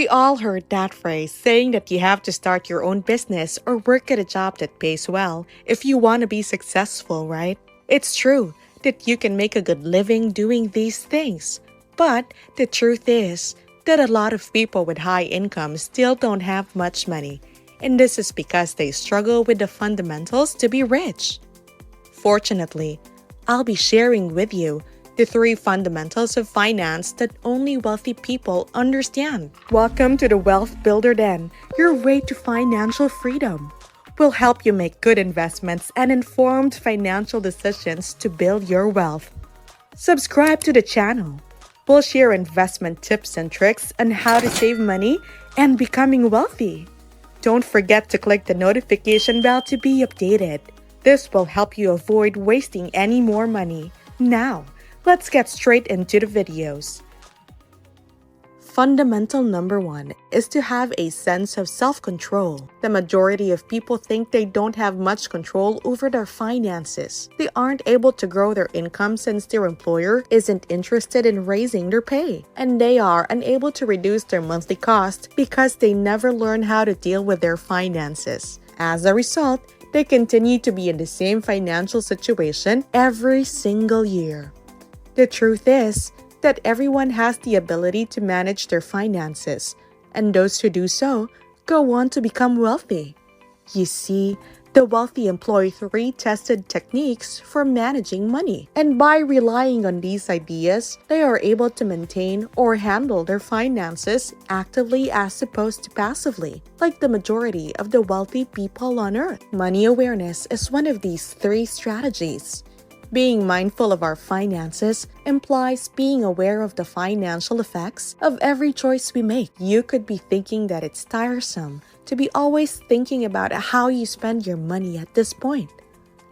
We all heard that phrase saying that you have to start your own business or work at a job that pays well if you want to be successful, right? It's true that you can make a good living doing these things. But the truth is that a lot of people with high incomes still don't have much money. And this is because they struggle with the fundamentals to be rich. Fortunately, I'll be sharing with you the 3 fundamentals of finance that only wealthy people understand. Welcome to the Wealth Builder Den, your way to financial freedom. We'll help you make good investments and informed financial decisions to build your wealth. Subscribe to the channel. We'll share investment tips and tricks on how to save money and becoming wealthy. Don't forget to click the notification bell to be updated. This will help you avoid wasting any more money. Now, let's get straight into the videos. Fundamental number 1 is to have a sense of self-control. The majority of people think they don't have much control over their finances. They aren't able to grow their income since their employer isn't interested in raising their pay. And they are unable to reduce their monthly cost because they never learn how to deal with their finances. As a result, they continue to be in the same financial situation every single year. The truth is that everyone has the ability to manage their finances, and those who do so go on to become wealthy. You see, the wealthy employ 3 tested techniques for managing money, and by relying on these ideas, they are able to maintain or handle their finances actively as opposed to passively, like the majority of the wealthy people on earth. Money awareness is one of these 3 strategies. Being mindful of our finances implies being aware of the financial effects of every choice we make. You could be thinking that it's tiresome to be always thinking about how you spend your money at this point.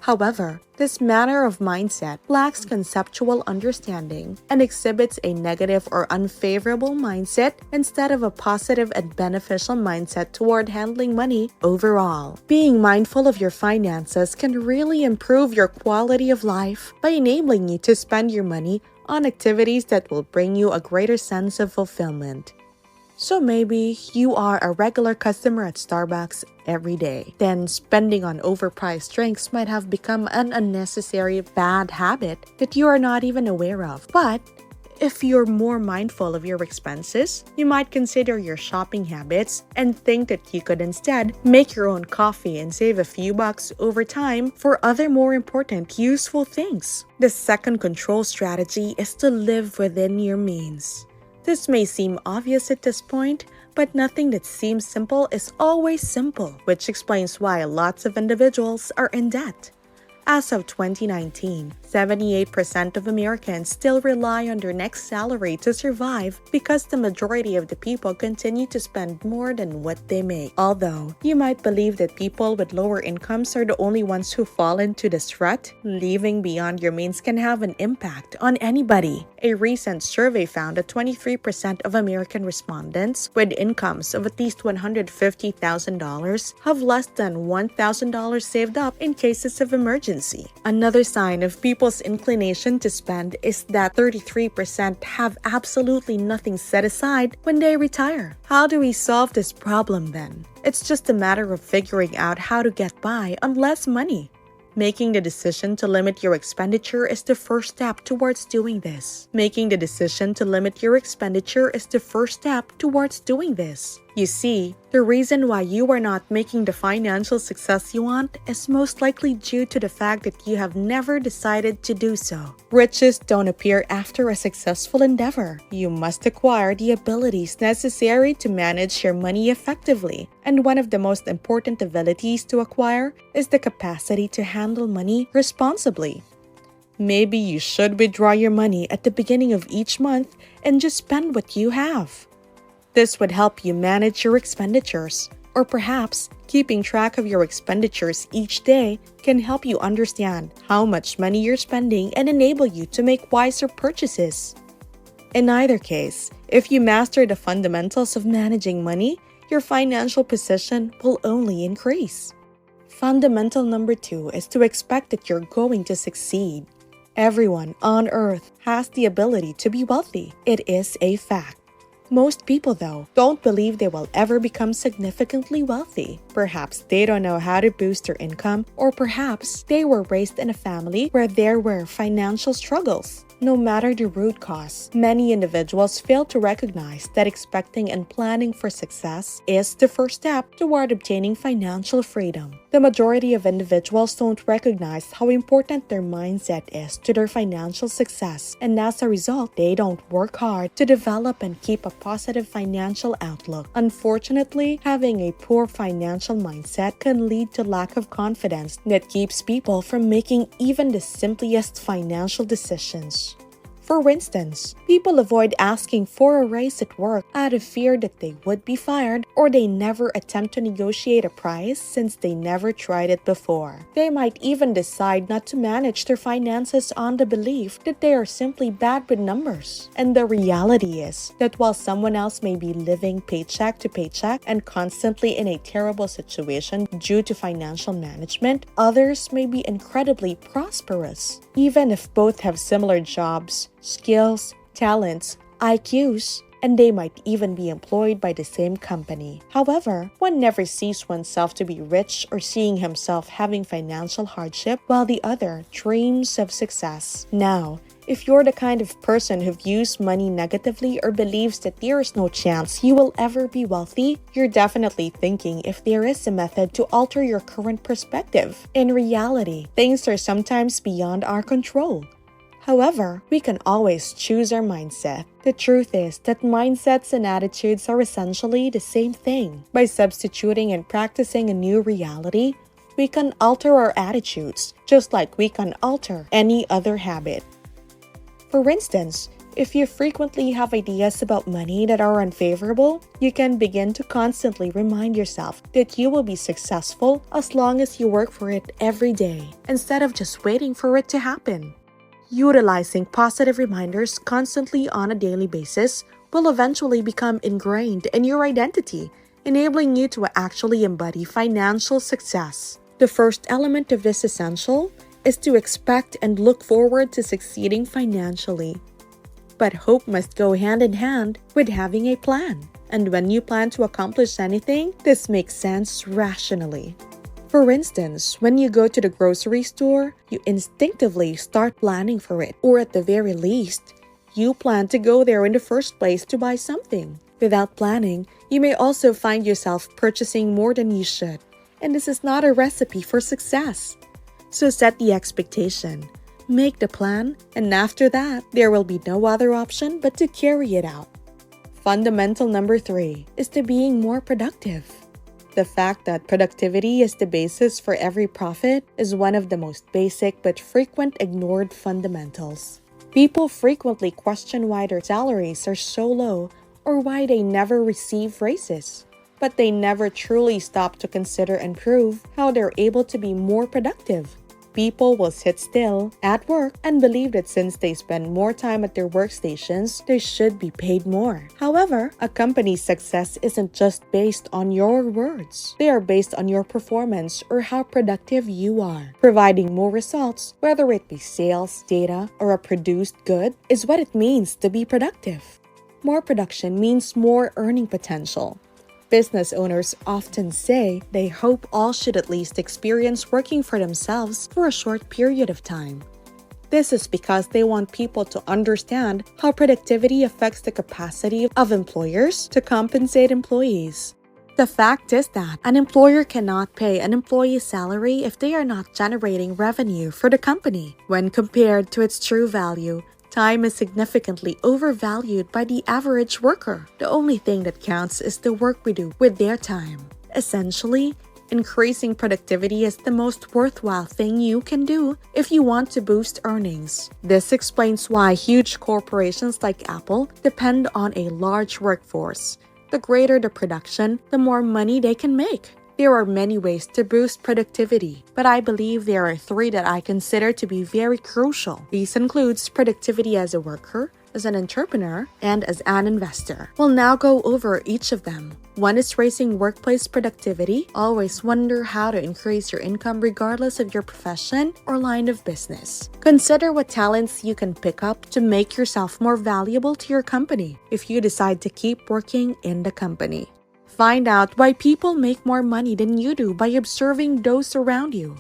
However, this manner of mindset lacks conceptual understanding and exhibits a negative or unfavorable mindset instead of a positive and beneficial mindset toward handling money overall. Being mindful of your finances can really improve your quality of life by enabling you to spend your money on activities that will bring you a greater sense of fulfillment. So maybe you are a regular customer at Starbucks every day. Then spending on overpriced drinks might have become an unnecessary bad habit that you are not even aware of. But if you're more mindful of your expenses, you might consider your shopping habits and think that you could instead make your own coffee and save a few bucks over time for other more important, useful things. The second control strategy is to live within your means. This may seem obvious at this point, but nothing that seems simple is always simple, which explains why lots of individuals are in debt. As of 2019, 78% of Americans still rely on their next salary to survive because the majority of the people continue to spend more than what they make. Although, you might believe that people with lower incomes are the only ones who fall into this rut, living beyond your means can have an impact on anybody. A recent survey found that 23% of American respondents with incomes of at least $150,000 have less than $1,000 saved up in cases of emergency. Another sign of people's inclination to spend is that 33% have absolutely nothing set aside when they retire. How do we solve this problem then? It's just a matter of figuring out how to get by on less money. Making the decision to limit your expenditure is the first step towards doing this. Making the decision to limit your expenditure is the first step towards doing this. You see, the reason why you are not making the financial success you want is most likely due to the fact that you have never decided to do so. Riches don't appear after a successful endeavor. You must acquire the abilities necessary to manage your money effectively. And one of the most important abilities to acquire is the capacity to handle money responsibly. Maybe you should withdraw your money at the beginning of each month and just spend what you have. This would help you manage your expenditures, or perhaps keeping track of your expenditures each day can help you understand how much money you're spending and enable you to make wiser purchases. In either case, if you master the fundamentals of managing money, your financial position will only increase. Fundamental number 2 is to expect that you're going to succeed. Everyone on earth has the ability to be wealthy. It is a fact. Most people, though, don't believe they will ever become significantly wealthy. Perhaps they don't know how to boost their income, or perhaps they were raised in a family where there were financial struggles. No matter the root cause, many individuals fail to recognize that expecting and planning for success is the first step toward obtaining financial freedom. The majority of individuals don't recognize how important their mindset is to their financial success, and as a result, they don't work hard to develop and keep a positive financial outlook. Unfortunately, having a poor financial mindset can lead to lack of confidence that keeps people from making even the simplest financial decisions. For instance, people avoid asking for a raise at work out of fear that they would be fired, or they never attempt to negotiate a price since they never tried it before. They might even decide not to manage their finances on the belief that they are simply bad with numbers. And the reality is that while someone else may be living paycheck to paycheck and constantly in a terrible situation due to financial management, others may be incredibly prosperous. Even if both have similar jobs, skills, talents, IQs, and they might even be employed by the same company. However, one never sees oneself to be rich or seeing himself having financial hardship while the other dreams of success. Now, if you're the kind of person who views money negatively or believes that there is no chance you will ever be wealthy, you're definitely thinking if there is a method to alter your current perspective. In reality, things are sometimes beyond our control. However, we can always choose our mindset. The truth is that mindsets and attitudes are essentially the same thing. By substituting and practicing a new reality, we can alter our attitudes, just like we can alter any other habit. For instance, if you frequently have ideas about money that are unfavorable, you can begin to constantly remind yourself that you will be successful as long as you work for it every day, instead of just waiting for it to happen. Utilizing positive reminders constantly on a daily basis will eventually become ingrained in your identity, enabling you to actually embody financial success. The first element of this essential is to expect and look forward to succeeding financially. But hope must go hand in hand with having a plan. And when you plan to accomplish anything, this makes sense rationally. For instance, when you go to the grocery store, you instinctively start planning for it, or at the very least, you plan to go there in the first place to buy something. Without planning, you may also find yourself purchasing more than you should, and this is not a recipe for success. So set the expectation, make the plan, and after that, there will be no other option but to carry it out. Fundamental number 3 is to being more productive. The fact that productivity is the basis for every profit is one of the most basic but frequent ignored fundamentals. People frequently question why their salaries are so low or why they never receive raises, but they never truly stop to consider and prove how they're able to be more productive. People will sit still at work and believe that since they spend more time at their workstations, they should be paid more. However, a company's success isn't just based on your words. They are based on your performance or how productive you are. Providing more results, whether it be sales, data, or a produced good, is what it means to be productive. More production means more earning potential. Business owners often say they hope all should at least experience working for themselves for a short period of time. This is because they want people to understand how productivity affects the capacity of employers to compensate employees. The fact is that an employer cannot pay an employee's salary if they are not generating revenue for the company. When compared to its true value, time is significantly overvalued by the average worker. The only thing that counts is the work we do with their time. Essentially, increasing productivity is the most worthwhile thing you can do if you want to boost earnings. This explains why huge corporations like Apple depend on a large workforce. The greater the production, the more money they can make. There are many ways to boost productivity, but I believe there are 3 that I consider to be very crucial. These includes productivity as a worker, as an entrepreneur, and as an investor. We'll now go over each of them. One is raising workplace productivity. Always wonder how to increase your income regardless of your profession or line of business. Consider what talents you can pick up to make yourself more valuable to your company if you decide to keep working in the company. Find out why people make more money than you do by observing those around you.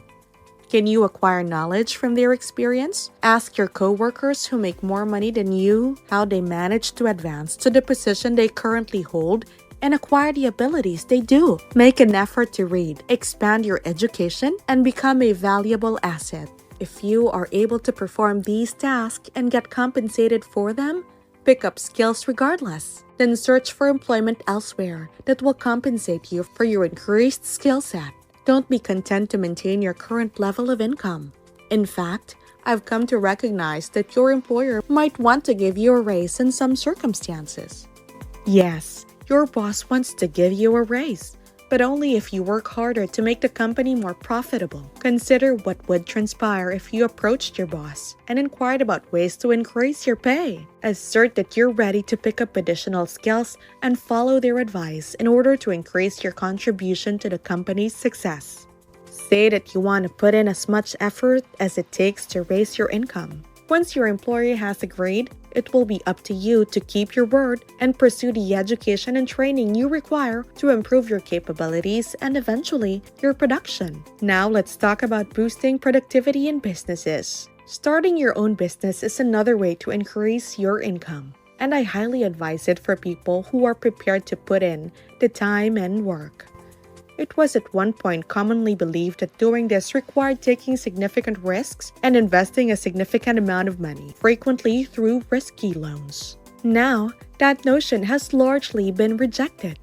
Can you acquire knowledge from their experience? Ask your coworkers who make more money than you how they manage to advance to the position they currently hold and acquire the abilities they do. Make an effort to read, expand your education, and become a valuable asset. If you are able to perform these tasks and get compensated for them, pick up skills regardless. Then search for employment elsewhere that will compensate you for your increased skill set. Don't be content to maintain your current level of income. In fact, I've come to recognize that your employer might want to give you a raise in some circumstances. Yes, your boss wants to give you a raise, but only if you work harder to make the company more profitable. Consider what would transpire if you approached your boss and inquired about ways to increase your pay. Assert that you're ready to pick up additional skills and follow their advice in order to increase your contribution to the company's success. Say that you want to put in as much effort as it takes to raise your income. Once your employer has agreed, it will be up to you to keep your word and pursue the education and training you require to improve your capabilities and eventually your production. Now let's talk about boosting productivity in businesses. Starting your own business is another way to increase your income, and I highly advise it for people who are prepared to put in the time and work. It was at one point commonly believed that doing this required taking significant risks and investing a significant amount of money, frequently through risky loans. Now, that notion has largely been rejected.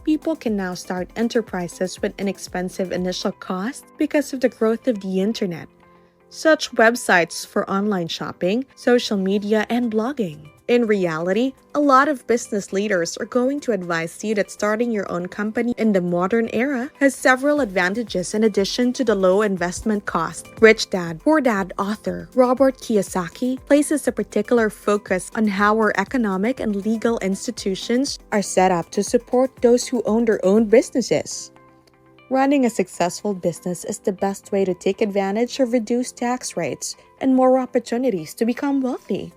People can now start enterprises with inexpensive initial costs because of the growth of the internet, such websites for online shopping, social media, and blogging. In reality, a lot of business leaders are going to advise you that starting your own company in the modern era has several advantages in addition to the low investment cost. Rich Dad, Poor Dad author Robert Kiyosaki places a particular focus on how our economic and legal institutions are set up to support those who own their own businesses. Running a successful business is the best way to take advantage of reduced tax rates and more opportunities to become wealthy.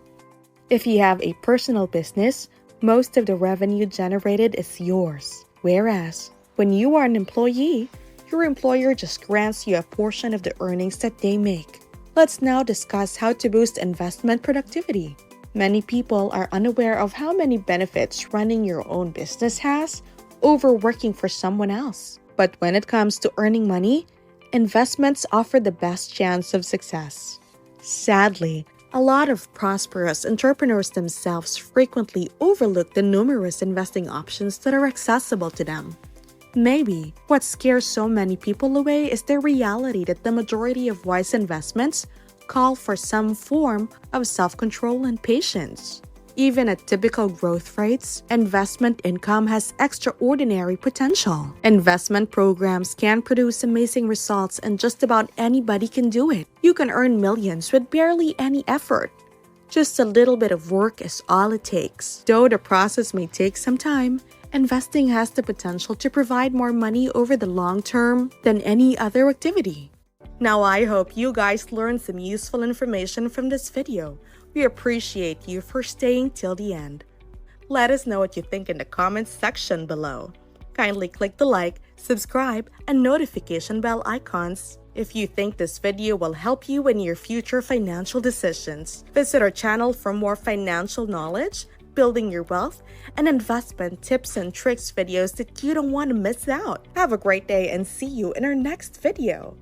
If you have a personal business, most of the revenue generated is yours. Whereas, when you are an employee, your employer just grants you a portion of the earnings that they make. Let's now discuss how to boost investment productivity. Many people are unaware of how many benefits running your own business has over working for someone else. But when it comes to earning money, investments offer the best chance of success. Sadly, a lot of prosperous entrepreneurs themselves frequently overlook the numerous investing options that are accessible to them. Maybe what scares so many people away is the reality that the majority of wise investments call for some form of self-control and patience. Even at typical growth rates, investment income has extraordinary potential. Investment programs can produce amazing results and just about anybody can do it. You can earn millions with barely any effort. Just a little bit of work is all it takes. Though the process may take some time, investing has the potential to provide more money over the long term than any other activity. Now I hope you guys learned some useful information from this video. We appreciate you for staying till the end. Let us know what you think in the comments section below. Kindly click the like, subscribe, and notification bell icons if you think this video will help you in your future financial decisions. Visit our channel for more financial knowledge, building your wealth, and investment tips and tricks videos that you don't want to miss out. Have a great day and see you in our next video.